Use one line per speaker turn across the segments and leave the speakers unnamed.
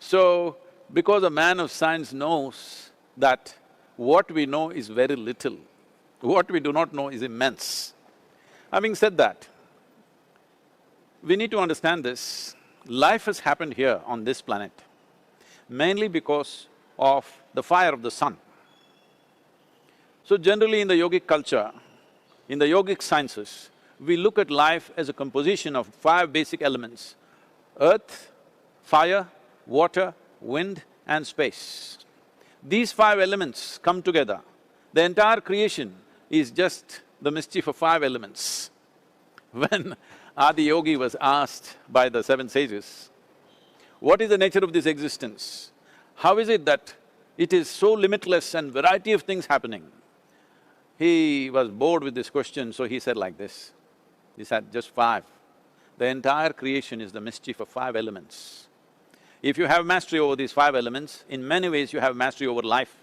So, because a man of science knows that what we know is very little, what we do not know is immense. Having said that, we need to understand this. Life has happened here on this planet mainly because of the fire of the sun. So generally in the yogic culture, in the yogic sciences, we look at life as a composition of five basic elements: earth, fire, water, wind and space. These five elements come together. The entire creation is just the mischief of five elements. When Adi Yogi was asked by the seven sages, what is the nature of this existence? How is it that it is so limitless and variety of things happening? He was bored with this question, so he said like this. He said, just five. The entire creation is the mischief of five elements. If you have mastery over these five elements, in many ways you have mastery over life.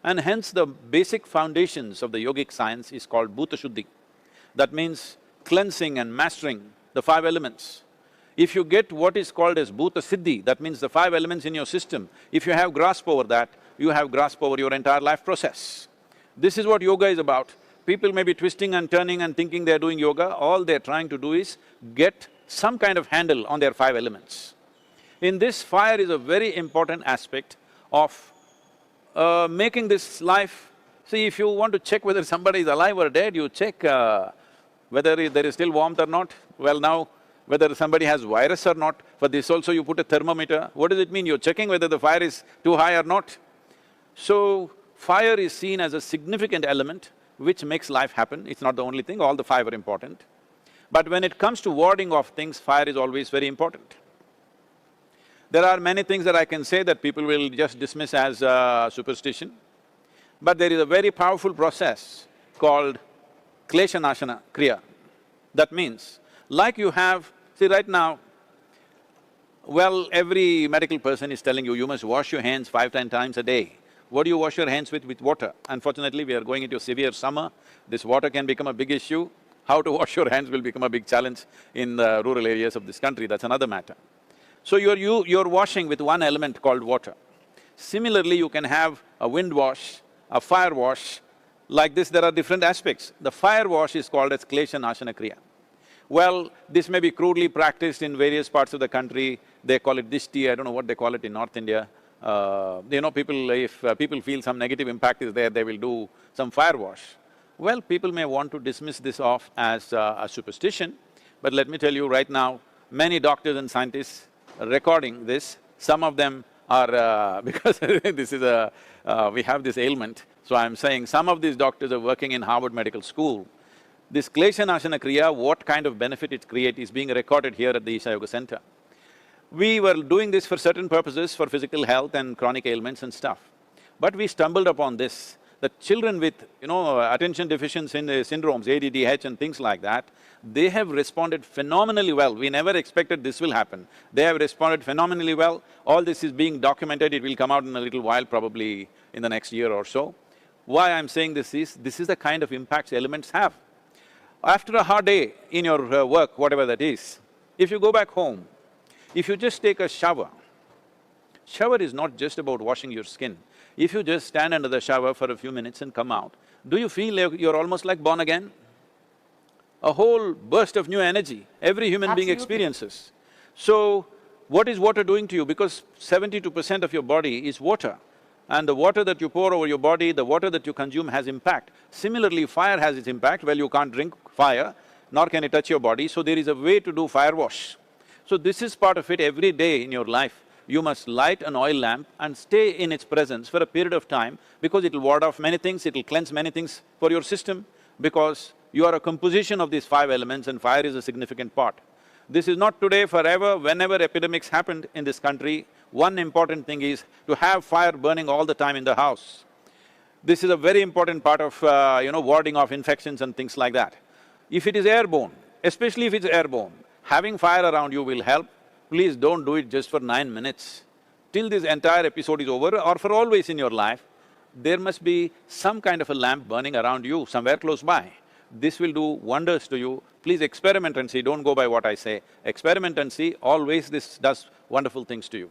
And hence the basic foundations of the yogic science is called BHUTSUDDHI. That means cleansing and mastering the five elements. If you get what is called as BHUTSUDDHI, that means the five elements in your system, if you have grasp over that, you have grasp over your entire life process. This is what yoga is about. People may be twisting and turning and thinking they're doing yoga, all they're trying to do is get some kind of handle on their five elements. In this, fire is a very important aspect of making this life… See, if you want to check whether somebody is alive or dead, you check whether there is still warmth or not. Well now, whether somebody has virus or not, for this also you put a thermometer. What does it mean? You're checking whether the fire is too high or not. So, fire is seen as a significant element which makes life happen. It's not the only thing, all the five are important. But when it comes to warding off things, fire is always very important. There are many things that I can say that people will just dismiss as superstition, but there is a very powerful process called klesha nashana kriya. That means, like you have… See, right now, well, every medical person is telling you, you must wash your hands 5–10 times a day. What do you wash your hands with? With water. Unfortunately, we are going into severe summer, this water can become a big issue. How to wash your hands will become a big challenge in the rural areas of this country, that's another matter. So you're washing with one element called water. Similarly, you can have a wind wash, a fire wash. Like this, there are different aspects. The fire wash is called as klesha nashana kriya. Well, this may be crudely practiced in various parts of the country. They call it dishti, I don't know what they call it in North India. People… if people feel some negative impact is there, they will do some fire wash. Well, people may want to dismiss this off as a superstition, but let me tell you right now, many doctors and scientists are recording this. Some of them are… because this is we have this ailment, so I'm saying some of these doctors are working in Harvard Medical School. This klesha nashana kriya, what kind of benefit it creates is being recorded here at the Isha Yoga Center. We were doing this for certain purposes, for physical health and chronic ailments and stuff. But we stumbled upon this, that children with, attention deficiency syndromes, ADDH and things like that, they have responded phenomenally well. We never expected this will happen. They have responded phenomenally well. All this is being documented, it will come out in a little while, probably in the next year or so. Why I'm saying this is the kind of impacts elements have. After a hard day in your work, whatever that is, if you go back home, if you just take a shower, shower is not just about washing your skin. If you just stand under the shower for a few minutes and come out, do you feel like you're almost like born again? A whole burst of new energy, every human being experiences. So, what is water doing to you? Because 72% of your body is water, and the water that you pour over your body, the water that you consume has impact. Similarly, fire has its impact. Well, you can't drink fire, nor can it touch your body, so there is a way to do fire wash. So this is part of it. Every day in your life, you must light an oil lamp and stay in its presence for a period of time, because it'll ward off many things, it'll cleanse many things for your system, because you are a composition of these five elements and fire is a significant part. This is not today, forever. Whenever epidemics happened in this country, one important thing is to have fire burning all the time in the house. This is a very important part of, warding off infections and things like that. If it is airborne, especially if it's airborne, having fire around you will help. Please don't do it just for 9 minutes. Till this entire episode is over or for always in your life, there must be some kind of a lamp burning around you, somewhere close by. This will do wonders to you. Please experiment and see, don't go by what I say. Experiment and see, always this does wonderful things to you.